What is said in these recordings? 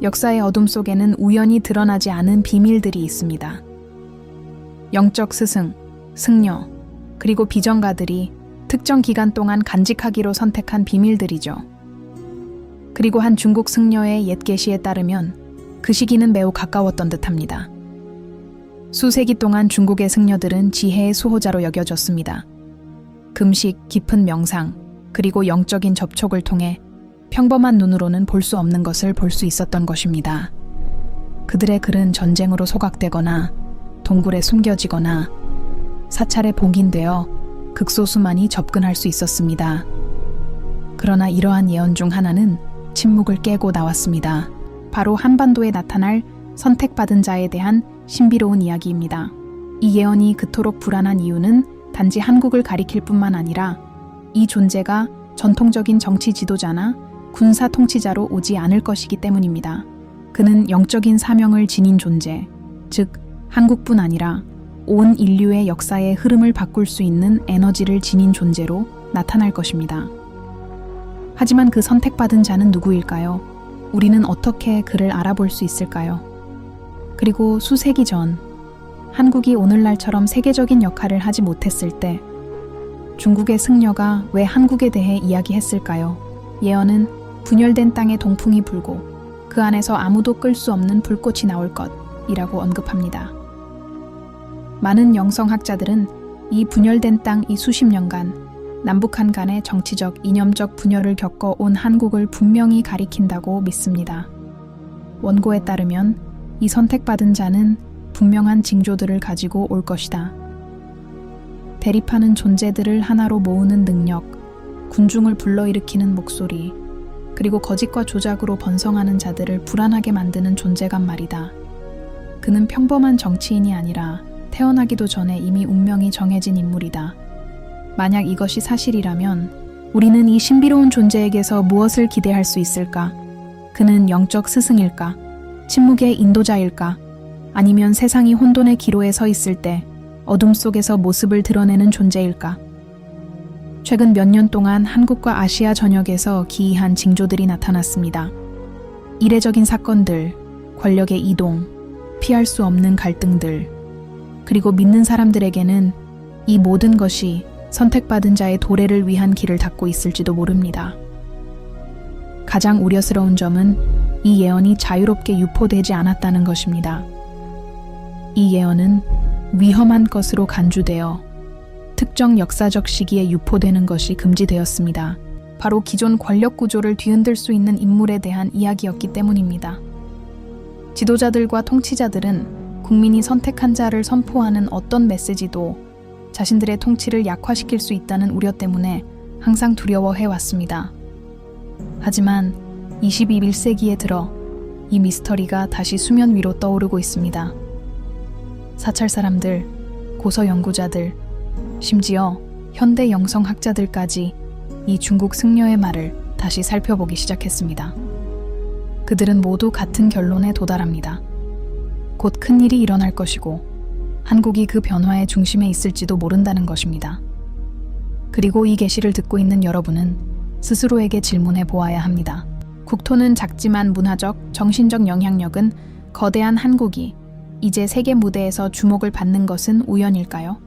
역사의 어둠 속에는 우연히 드러나지 않은 비밀들이 있습니다. 영적 스승, 승려, 그리고 비전가들이 특정 기간 동안 간직하기로 선택한 비밀들이죠. 그리고 한 중국 승려의 옛 계시에 따르면 그 시기는 매우 가까웠던 듯합니다. 수세기 동안 중국의 승려들은 지혜의 수호자로 여겨졌습니다. 금식, 깊은 명상, 그리고 영적인 접촉을 통해 평범한 눈으로는 볼 수 없는 것을 볼 수 있었던 것입니다. 그들의 글은 전쟁으로 소각되거나 동굴에 숨겨지거나 사찰에 봉인되어 극소수만이 접근할 수 있었습니다. 그러나 이러한 예언 중 하나는 침묵을 깨고 나왔습니다. 바로 한반도에 나타날 선택받은 자에 대한 신비로운 이야기입니다. 이 예언이 그토록 불안한 이유는 단지 한국을 가리킬 뿐만 아니라 이 존재가 전통적인 정치 지도자나 군사 통치자로 오지 않을 것이기 때문입니다. 그는 영적인 사명을 지닌 존재, 즉 한국뿐 아니라 온 인류의 역사의 흐름을 바꿀 수 있는 에너지를 지닌 존재로 나타날 것입니다. 하지만 그 선택받은 자는 누구일까요? 우리는 어떻게 그를 알아볼 수 있을까요? 그리고 수세기 전, 한국이 오늘날처럼 세계적인 역할을 하지 못했을 때 중국의 승려가 왜 한국에 대해 이야기했을까요? 예언은 분열된 땅에 동풍이 불고 그 안에서 아무도 끌 수 없는 불꽃이 나올 것이라고 언급합니다. 많은 영성학자들은 이 분열된 땅 이 수십 년간 남북한 간의 정치적, 이념적 분열을 겪어온 한국을 분명히 가리킨다고 믿습니다. 원고에 따르면 이 선택받은 자는 분명한 징조들을 가지고 올 것이다. 대립하는 존재들을 하나로 모으는 능력, 군중을 불러일으키는 목소리, 그리고 거짓과 조작으로 번성하는 자들을 불안하게 만드는 존재감 말이다. 그는 평범한 정치인이 아니라 태어나기도 전에 이미 운명이 정해진 인물이다. 만약 이것이 사실이라면 우리는 이 신비로운 존재에게서 무엇을 기대할 수 있을까? 그는 영적 스승일까? 침묵의 인도자일까? 아니면 세상이 혼돈의 기로에 서 있을 때 어둠 속에서 모습을 드러내는 존재일까? 최근 몇 년 동안 한국과 아시아 전역에서 기이한 징조들이 나타났습니다. 이례적인 사건들, 권력의 이동, 피할 수 없는 갈등들, 그리고 믿는 사람들에게는 이 모든 것이 선택받은 자의 도래를 위한 길을 닫고 있을지도 모릅니다. 가장 우려스러운 점은 이 예언이 자유롭게 유포되지 않았다는 것입니다. 이 예언은 위험한 것으로 간주되어 특정 역사적 시기에 유포되는 것이 금지되었습니다. 바로 기존 권력 구조를 뒤흔들 수 있는 인물에 대한 이야기였기 때문입니다. 지도자들과 통치자들은 국민이 선택한 자를 선포하는 어떤 메시지도 자신들의 통치를 약화시킬 수 있다는 우려 때문에 항상 두려워해왔습니다. 하지만 21세기에 들어 이 미스터리가 다시 수면 위로 떠오르고 있습니다. 사찰 사람들, 고서 연구자들, 심지어 현대 영성학자들까지 이 중국 승려의 말을 다시 살펴보기 시작했습니다. 그들은 모두 같은 결론에 도달합니다. 곧 큰일이 일어날 것이고 한국이 그 변화의 중심에 있을지도 모른다는 것입니다. 그리고 이 계시를 듣고 있는 여러분은 스스로에게 질문해 보아야 합니다. 국토는 작지만 문화적, 정신적 영향력은 거대한 한국이 이제 세계 무대에서 주목을 받는 것은 우연일까요?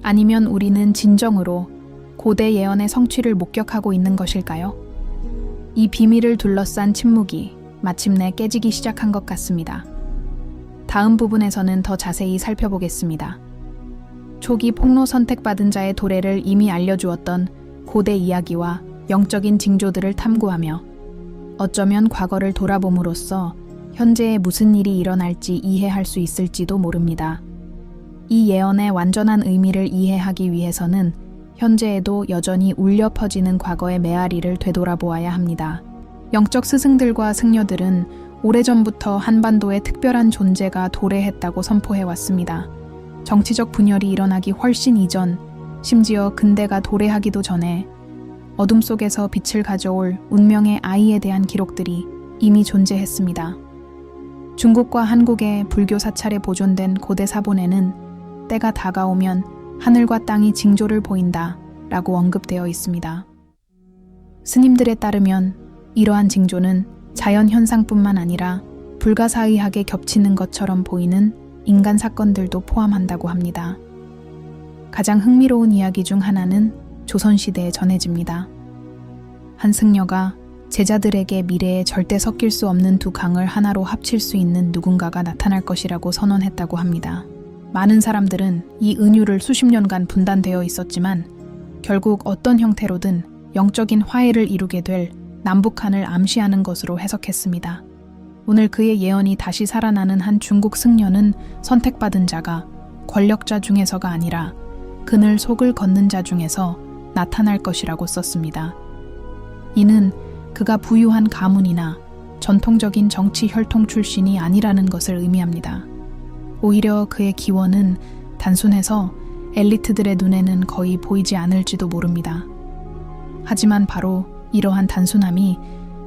아니면 우리는 진정으로 고대 예언의 성취를 목격하고 있는 것일까요? 이 비밀을 둘러싼 침묵이 마침내 깨지기 시작한 것 같습니다. 다음 부분에서는 더 자세히 살펴보겠습니다. 초기 폭로 선택받은 자의 도래를 이미 알려주었던 고대 이야기와 영적인 징조들을 탐구하며 어쩌면 과거를 돌아봄으로써 현재에 무슨 일이 일어날지 이해할 수 있을지도 모릅니다. 이 예언의 완전한 의미를 이해하기 위해서는 현재에도 여전히 울려 퍼지는 과거의 메아리를 되돌아보아야 합니다. 영적 스승들과 승려들은 오래전부터 한반도에 특별한 존재가 도래했다고 선포해왔습니다. 정치적 분열이 일어나기 훨씬 이전, 심지어 근대가 도래하기도 전에 어둠 속에서 빛을 가져올 운명의 아이에 대한 기록들이 이미 존재했습니다. 중국과 한국의 불교 사찰에 보존된 고대 사본에는 때가 다가오면 하늘과 땅이 징조를 보인다 라고 언급되어 있습니다. 스님들에 따르면 이러한 징조는 자연 현상뿐만 아니라 불가사의하게 겹치는 것처럼 보이는 인간 사건들도 포함한다고 합니다. 가장 흥미로운 이야기 중 하나는 조선시대에 전해집니다. 한 승려가 제자들에게 미래에 절대 섞일 수 없는 두 강을 하나로 합칠 수 있는 누군가가 나타날 것이라고 선언했다고 합니다. 많은 사람들은 이 은유를 수십 년간 분단되어 있었지만 결국 어떤 형태로든 영적인 화해를 이루게 될 남북한을 암시하는 것으로 해석했습니다. 오늘 그의 예언이 다시 살아나는 한 중국 승려는 선택받은 자가 권력자 중에서가 아니라 그늘 속을 걷는 자 중에서 나타날 것이라고 썼습니다. 이는 그가 부유한 가문이나 전통적인 정치 혈통 출신이 아니라는 것을 의미합니다. 오히려 그의 기원은 단순해서 엘리트들의 눈에는 거의 보이지 않을지도 모릅니다. 하지만 바로 이러한 단순함이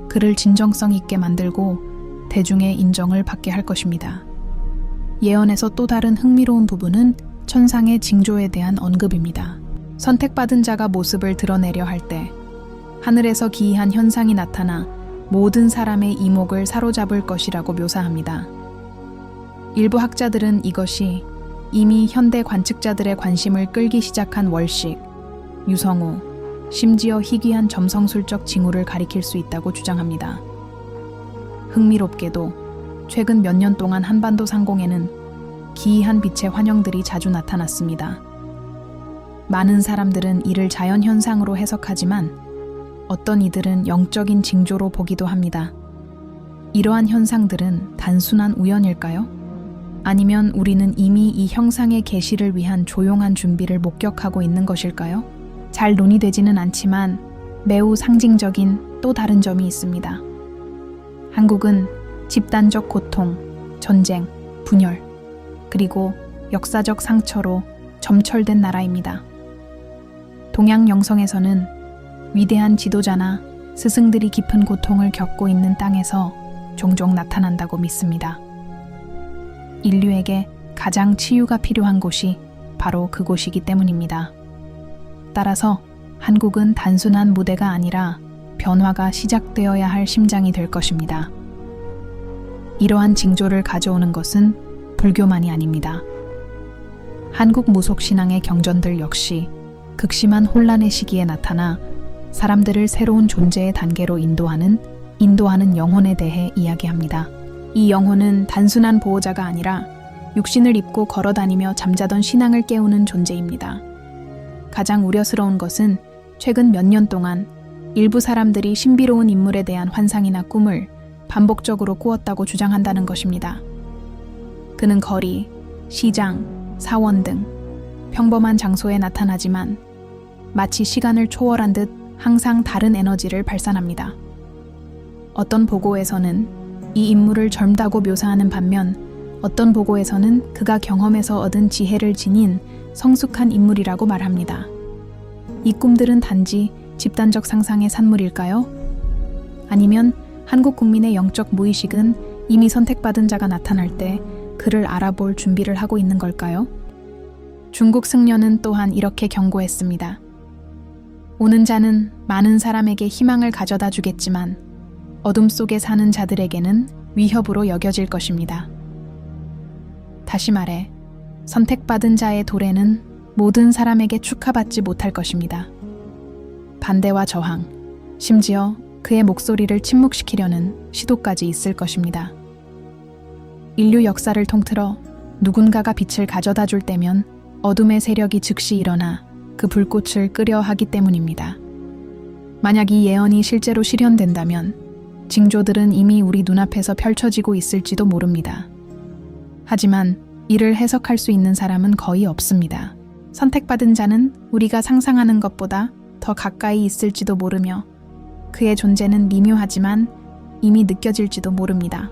그를 진정성 있게 만들고 대중의 인정을 받게 할 것입니다. 예언에서 또 다른 흥미로운 부분은 천상의 징조에 대한 언급입니다. 선택받은 자가 모습을 드러내려 할 때 하늘에서 기이한 현상이 나타나 모든 사람의 이목을 사로잡을 것이라고 묘사합니다. 일부 학자들은 이것이 이미 현대 관측자들의 관심을 끌기 시작한 월식, 유성우, 심지어 희귀한 점성술적 징후를 가리킬 수 있다고 주장합니다. 흥미롭게도 최근 몇 년 동안 한반도 상공에는 기이한 빛의 환영들이 자주 나타났습니다. 많은 사람들은 이를 자연현상으로 해석하지만 어떤 이들은 영적인 징조로 보기도 합니다. 이러한 현상들은 단순한 우연일까요? 아니면 우리는 이미 이 형상의 계시를 위한 조용한 준비를 목격하고 있는 것일까요? 잘 논의되지는 않지만 매우 상징적인 또 다른 점이 있습니다. 한국은 집단적 고통, 전쟁, 분열, 그리고 역사적 상처로 점철된 나라입니다. 동양 영성에서는 위대한 지도자나 스승들이 깊은 고통을 겪고 있는 땅에서 종종 나타난다고 믿습니다. 인류에게 가장 치유가 필요한 곳이 바로 그곳이기 때문입니다. 따라서 한국은 단순한 무대가 아니라 변화가 시작되어야 할 심장이 될 것입니다. 이러한 징조를 가져오는 것은 불교만이 아닙니다. 한국 무속신앙의 경전들 역시 극심한 혼란의 시기에 나타나 사람들을 새로운 존재의 단계로 인도하는 영혼에 대해 이야기합니다. 이 영혼은 단순한 보호자가 아니라 육신을 입고 걸어다니며 잠자던 신앙을 깨우는 존재입니다. 가장 우려스러운 것은 최근 몇 년 동안 일부 사람들이 신비로운 인물에 대한 환상이나 꿈을 반복적으로 꾸었다고 주장한다는 것입니다. 그는 거리, 시장, 사원 등 평범한 장소에 나타나지만 마치 시간을 초월한 듯 항상 다른 에너지를 발산합니다. 어떤 보고에서는 이 인물을 젊다고 묘사하는 반면 어떤 보고에서는 그가 경험에서 얻은 지혜를 지닌 성숙한 인물이라고 말합니다. 이 꿈들은 단지 집단적 상상의 산물일까요? 아니면 한국 국민의 영적 무의식은 이미 선택받은 자가 나타날 때 그를 알아볼 준비를 하고 있는 걸까요? 중국 승려는 또한 이렇게 경고했습니다. 오는 자는 많은 사람에게 희망을 가져다 주겠지만 어둠 속에 사는 자들에게는 위협으로 여겨질 것입니다. 다시 말해, 선택받은 자의 도래는 모든 사람에게 축하받지 못할 것입니다. 반대와 저항, 심지어 그의 목소리를 침묵시키려는 시도까지 있을 것입니다. 인류 역사를 통틀어 누군가가 빛을 가져다 줄 때면 어둠의 세력이 즉시 일어나 그 불꽃을 끄려 하기 때문입니다. 만약 이 예언이 실제로 실현된다면 징조들은 이미 우리 눈앞에서 펼쳐지고 있을지도 모릅니다. 하지만 이를 해석할 수 있는 사람은 거의 없습니다. 선택받은 자는 우리가 상상하는 것보다 더 가까이 있을지도 모르며 그의 존재는 미묘하지만 이미 느껴질지도 모릅니다.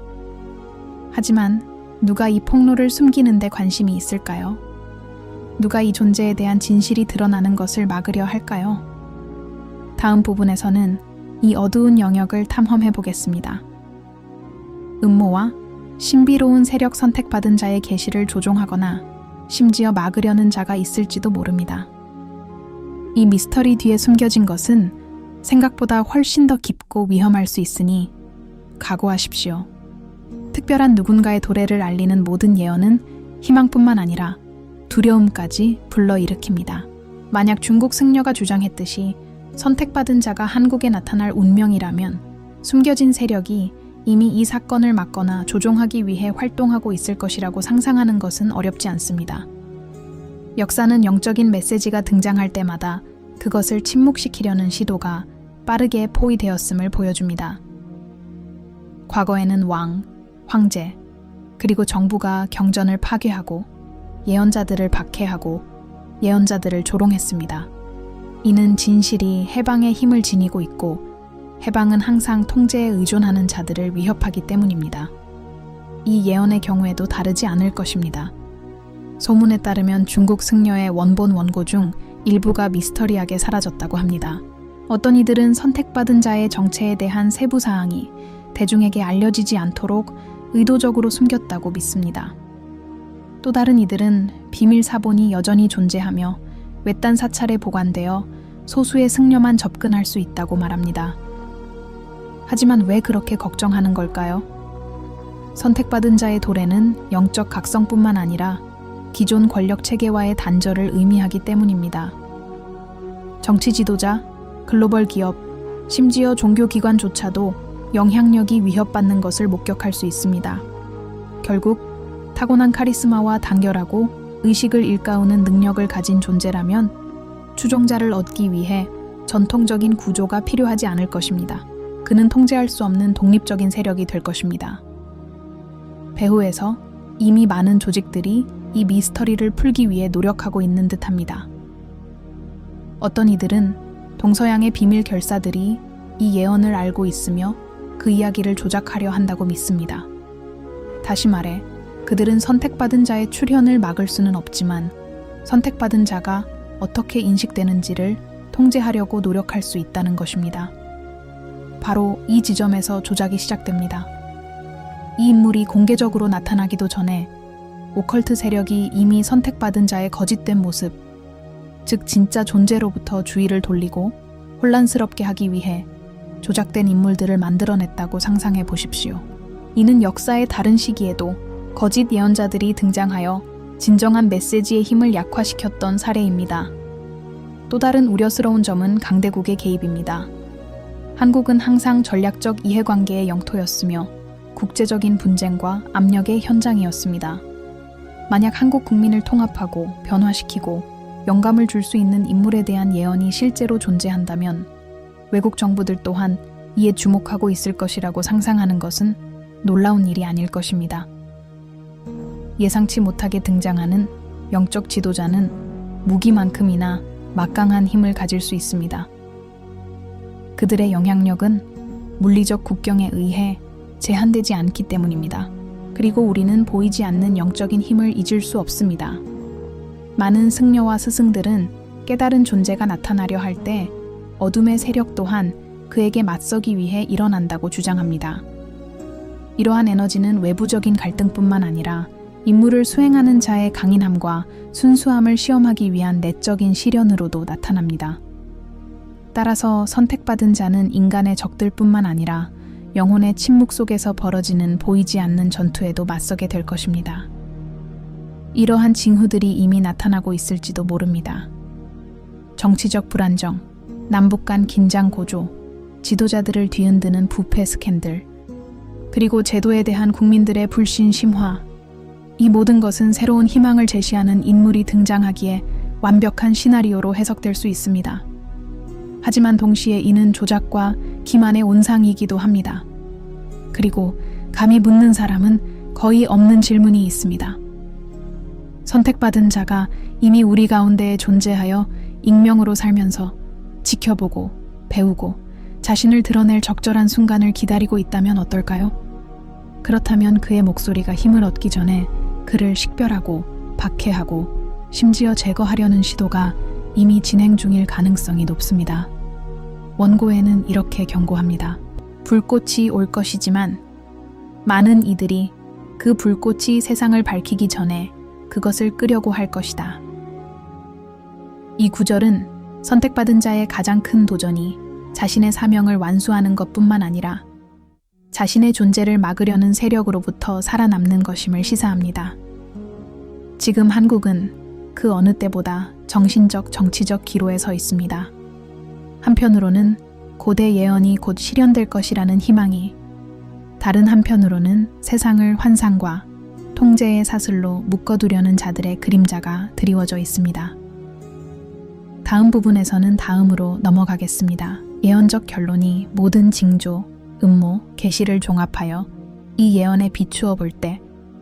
하지만 누가 이 폭로를 숨기는 데 관심이 있을까요? 누가 이 존재에 대한 진실이 드러나는 것을 막으려 할까요? 다음 부분에서는 이 어두운 영역을 탐험해 보겠습니다. 음모와 신비로운 세력 선택받은 자의 계시를 조종하거나 심지어 막으려는 자가 있을지도 모릅니다. 이 미스터리 뒤에 숨겨진 것은 생각보다 훨씬 더 깊고 위험할 수 있으니 각오하십시오. 특별한 누군가의 도래를 알리는 모든 예언은 희망뿐만 아니라 두려움까지 불러일으킵니다. 만약 중국 승려가 주장했듯이 선택받은 자가 한국에 나타날 운명이라면 숨겨진 세력이 이미 이 사건을 막거나 조종하기 위해 활동하고 있을 것이라고 상상하는 것은 어렵지 않습니다. 역사는 영적인 메시지가 등장할 때마다 그것을 침묵시키려는 시도가 빠르게 포위되었음을 보여줍니다. 과거에는 왕, 황제, 그리고 정부가 경전을 파괴하고 예언자들을 박해하고 예언자들을 조롱했습니다. 이는 진실이 해방의 힘을 지니고 있고 해방은 항상 통제에 의존하는 자들을 위협하기 때문입니다. 이 예언의 경우에도 다르지 않을 것입니다. 소문에 따르면 중국 승려의 원본 원고 중 일부가 미스터리하게 사라졌다고 합니다. 어떤 이들은 선택받은 자의 정체에 대한 세부 사항이 대중에게 알려지지 않도록 의도적으로 숨겼다고 믿습니다. 또 다른 이들은 비밀 사본이 여전히 존재하며 외딴 사찰에 보관되어 소수의 승려만 접근할 수 있다고 말합니다. 하지만 왜 그렇게 걱정하는 걸까요? 선택받은 자의 도래는 영적 각성뿐만 아니라 기존 권력 체계와의 단절을 의미하기 때문입니다. 정치 지도자, 글로벌 기업, 심지어 종교기관조차도 영향력이 위협받는 것을 목격할 수 있습니다. 결국 타고난 카리스마와 단결하고 의식을 일깨우는 능력을 가진 존재라면 추종자를 얻기 위해 전통적인 구조가 필요하지 않을 것입니다. 그는 통제할 수 없는 독립적인 세력이 될 것입니다. 배후에서 이미 많은 조직들이 이 미스터리를 풀기 위해 노력하고 있는 듯합니다. 어떤 이들은 동서양의 비밀 결사들이 이 예언을 알고 있으며 그 이야기를 조작하려 한다고 믿습니다. 다시 말해, 그들은 선택받은 자의 출현을 막을 수는 없지만 선택받은 자가 어떻게 인식되는지를 통제하려고 노력할 수 있다는 것입니다. 바로 이 지점에서 조작이 시작됩니다. 이 인물이 공개적으로 나타나기도 전에 오컬트 세력이 이미 선택받은 자의 거짓된 모습, 즉 진짜 존재로부터 주의를 돌리고 혼란스럽게 하기 위해 조작된 인물들을 만들어냈다고 상상해 보십시오. 이는 역사의 다른 시기에도 거짓 예언자들이 등장하여 진정한 메시지의 힘을 약화시켰던 사례입니다. 또 다른 우려스러운 점은 강대국의 개입입니다. 한국은 항상 전략적 이해관계의 영토였으며 국제적인 분쟁과 압력의 현장이었습니다. 만약 한국 국민을 통합하고 변화시키고 영감을 줄 수 있는 인물에 대한 예언이 실제로 존재한다면 외국 정부들 또한 이에 주목하고 있을 것이라고 상상하는 것은 놀라운 일이 아닐 것입니다. 예상치 못하게 등장하는 영적 지도자는 무기만큼이나 막강한 힘을 가질 수 있습니다. 그들의 영향력은 물리적 국경에 의해 제한되지 않기 때문입니다. 그리고 우리는 보이지 않는 영적인 힘을 잊을 수 없습니다. 많은 승려와 스승들은 깨달은 존재가 나타나려 할 때 어둠의 세력 또한 그에게 맞서기 위해 일어난다고 주장합니다. 이러한 에너지는 외부적인 갈등뿐만 아니라 임무를 수행하는 자의 강인함과 순수함을 시험하기 위한 내적인 시련으로도 나타납니다. 따라서 선택받은 자는 인간의 적들뿐만 아니라 영혼의 침묵 속에서 벌어지는 보이지 않는 전투에도 맞서게 될 것입니다. 이러한 징후들이 이미 나타나고 있을지도 모릅니다. 정치적 불안정, 남북 간 긴장 고조, 지도자들을 뒤흔드는 부패 스캔들, 그리고 제도에 대한 국민들의 불신 심화, 이 모든 것은 새로운 희망을 제시하는 인물이 등장하기에 완벽한 시나리오로 해석될 수 있습니다. 하지만 동시에 이는 조작과 기만의 온상이기도 합니다. 그리고 감히 묻는 사람은 거의 없는 질문이 있습니다. 선택받은 자가 이미 우리 가운데에 존재하여 익명으로 살면서 지켜보고 배우고 자신을 드러낼 적절한 순간을 기다리고 있다면 어떨까요? 그렇다면 그의 목소리가 힘을 얻기 전에 그를 식별하고 박해하고 심지어 제거하려는 시도가 이미 진행 중일 가능성이 높습니다. 원고에는 이렇게 경고합니다. 불꽃이 올 것이지만 많은 이들이 그 불꽃이 세상을 밝히기 전에 그것을 끄려고 할 것이다. 이 구절은 선택받은 자의 가장 큰 도전이 자신의 사명을 완수하는 것뿐만 아니라 자신의 존재를 막으려는 세력으로부터 살아남는 것임을 시사합니다. 지금 한국은 그 어느 때보다 정신적, 정치적 기로에 서 있습니다. 한편으로는 고대 예언이 곧 실현될 것이라는 희망이, 다른 한편으로는 세상을 환상과 통제의 사슬로 묶어두려는 자들의 그림자가 드리워져 있습니다. 다음 부분에서는 다음으로 넘어가겠습니다. 예언적 결론이 모든 징조, 음모, 계시를 종합하여 이 예언에 비추어 볼 때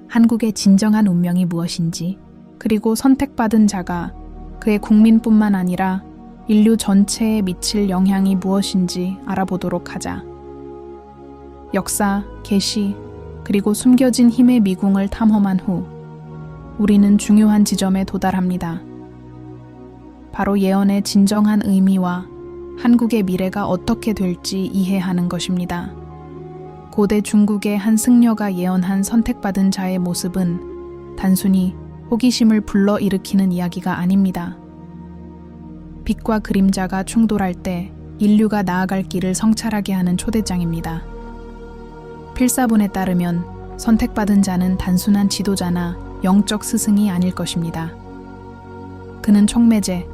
한국의 진정한 운명이 무엇인지, 그리고 선택받은 자가 그의 국민뿐만 아니라 인류 전체에 미칠 영향이 무엇인지 알아보도록 하자. 역사, 계시, 그리고 숨겨진 힘의 미궁을 탐험한 후 우리는 중요한 지점에 도달합니다. 바로 예언의 진정한 의미와 한국의 미래가 어떻게 될지 이해하는 것입니다. 고대 중국의 한 승려가 예언한 선택받은 자의 모습은 단순히 호기심을 불러일으키는 이야기가 아닙니다. 빛과 그림자가 충돌할 때 인류가 나아갈 길을 성찰하게 하는 초대장입니다. 필사본에 따르면 선택받은 자는 단순한 지도자나 영적 스승이 아닐 것입니다. 그는 촉매제,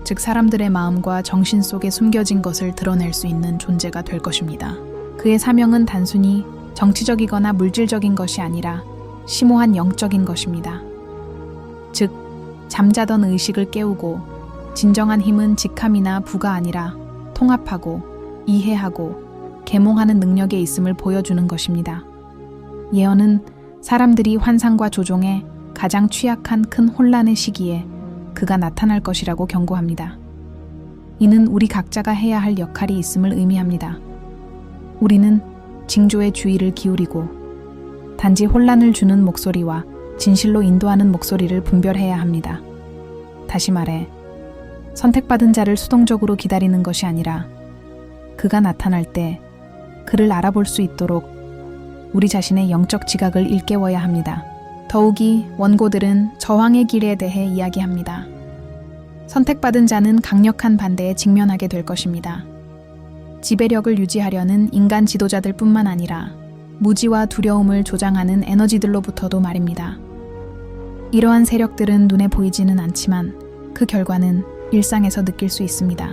즉 사람들의 마음과 정신 속에 숨겨진 것을 드러낼 수 있는 존재가 될 것입니다. 그의 사명은 단순히 정치적이거나 물질적인 것이 아니라 심오한 영적인 것입니다. 즉, 잠자던 의식을 깨우고 진정한 힘은 직함이나 부가 아니라 통합하고 이해하고 계몽하는 능력에 있음을 보여주는 것입니다. 예언은 사람들이 환상과 조종에 가장 취약한 큰 혼란의 시기에 그가 나타날 것이라고 경고합니다. 이는 우리 각자가 해야 할 역할이 있음을 의미합니다. 우리는 징조의 주의를 기울이고 단지 혼란을 주는 목소리와 진실로 인도하는 목소리를 분별해야 합니다. 다시 말해, 선택받은 자를 수동적으로 기다리는 것이 아니라 그가 나타날 때 그를 알아볼 수 있도록 우리 자신의 영적 지각을 일깨워야 합니다. 더욱이 원고들은 저항의 길에 대해 이야기합니다. 선택받은 자는 강력한 반대에 직면하게 될 것입니다. 지배력을 유지하려는 인간 지도자들 뿐만 아니라 무지와 두려움을 조장하는 에너지들로부터도 말입니다. 이러한 세력들은 눈에 보이지는 않지만 그 결과는 일상에서 느낄 수 있습니다.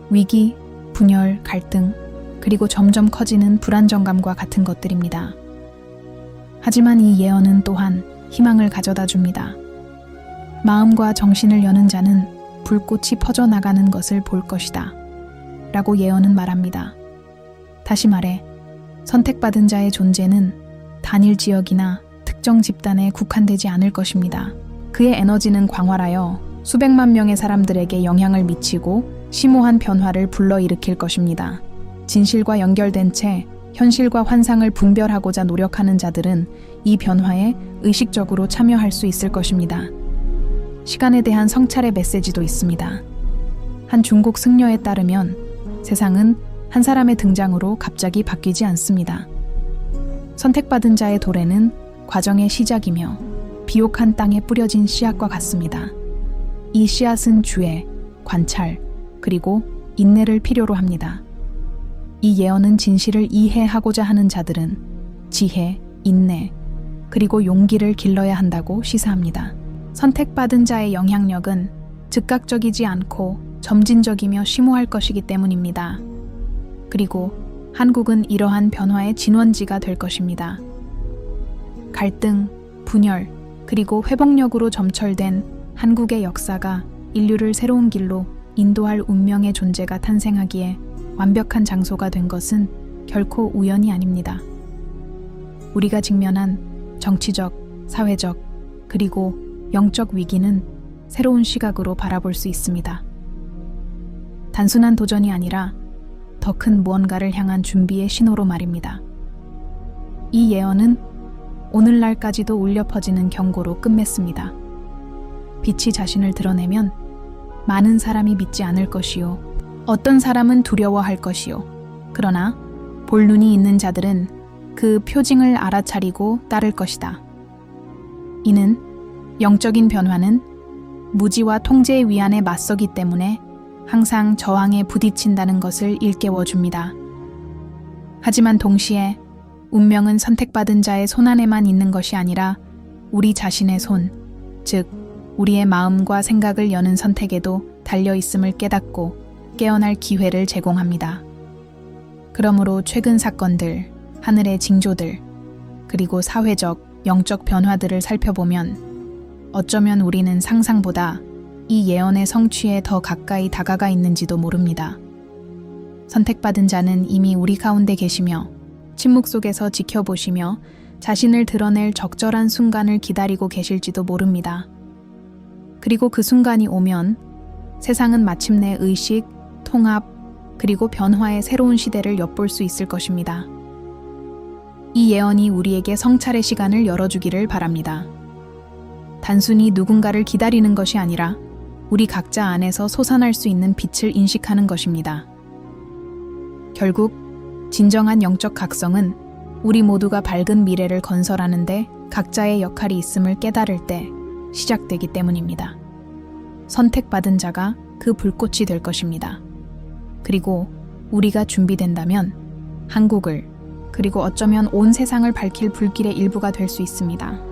위기, 분열, 갈등, 그리고 점점 커지는 불안정감과 같은 것들입니다. 하지만 이 예언은 또한 희망을 가져다 줍니다. 마음과 정신을 여는 자는 불꽃이 퍼져나가는 것을 볼 것이다 라고 예언은 말합니다. 다시 말해, 선택받은 자의 존재는 단일 지역이나 특정 집단에 국한되지 않을 것입니다. 그의 에너지는 광활하여 수백만 명의 사람들에게 영향을 미치고 심오한 변화를 불러일으킬 것입니다. 진실과 연결된 채 현실과 환상을 분별하고자 노력하는 자들은 이 변화에 의식적으로 참여할 수 있을 것입니다. 시간에 대한 성찰의 메시지도 있습니다. 한 중국 승려에 따르면 세상은 한 사람의 등장으로 갑자기 바뀌지 않습니다. 선택받은 자의 도래는 과정의 시작이며 비옥한 땅에 뿌려진 씨앗과 같습니다. 이 씨앗은 주의, 관찰, 그리고 인내를 필요로 합니다. 이 예언은 진실을 이해하고자 하는 자들은 지혜, 인내, 그리고 용기를 길러야 한다고 시사합니다. 선택받은 자의 영향력은 즉각적이지 않고 점진적이며 심오할 것이기 때문입니다. 그리고 한국은 이러한 변화의 진원지가 될 것입니다. 갈등, 분열, 그리고 회복력으로 점철된 한국의 역사가 인류를 새로운 길로 인도할 운명의 존재가 탄생하기에 완벽한 장소가 된 것은 결코 우연이 아닙니다. 우리가 직면한 정치적, 사회적, 그리고 영적 위기는 새로운 시각으로 바라볼 수 있습니다. 단순한 도전이 아니라 더 큰 무언가를 향한 준비의 신호로 말입니다. 이 예언은 오늘날까지도 울려 퍼지는 경고로 끝맺습니다. 빛이 자신을 드러내면 많은 사람이 믿지 않을 것이요, 어떤 사람은 두려워할 것이요, 그러나 볼 눈이 있는 자들은 그 표징을 알아차리고 따를 것이다. 이는 영적인 변화는 무지와 통제의 위안에 맞서기 때문에 항상 저항에 부딪힌다는 것을 일깨워 줍니다. 하지만 동시에 운명은 선택받은 자의 손안에만 있는 것이 아니라 우리 자신의 손, 즉 우리의 마음과 생각을 여는 선택에도 달려 있음을 깨닫고 깨어날 기회를 제공합니다. 그러므로 최근 사건들, 하늘의 징조들, 그리고 사회적, 영적 변화들을 살펴보면 어쩌면 우리는 상상보다 이 예언의 성취에 더 가까이 다가가 있는지도 모릅니다. 선택받은 자는 이미 우리 가운데 계시며 침묵 속에서 지켜보시며 자신을 드러낼 적절한 순간을 기다리고 계실지도 모릅니다. 그리고 그 순간이 오면 세상은 마침내 의식, 통합, 그리고 변화의 새로운 시대를 엿볼 수 있을 것입니다. 이 예언이 우리에게 성찰의 시간을 열어주기를 바랍니다. 단순히 누군가를 기다리는 것이 아니라 우리 각자 안에서 솟아날 수 있는 빛을 인식하는 것입니다. 결국 진정한 영적 각성은 우리 모두가 밝은 미래를 건설하는데 각자의 역할이 있음을 깨달을 때 시작되기 때문입니다. 선택받은 자가 그 불꽃이 될 것입니다. 그리고 우리가 준비된다면 한국을, 그리고 어쩌면 온 세상을 밝힐 불길의 일부가 될 수 있습니다.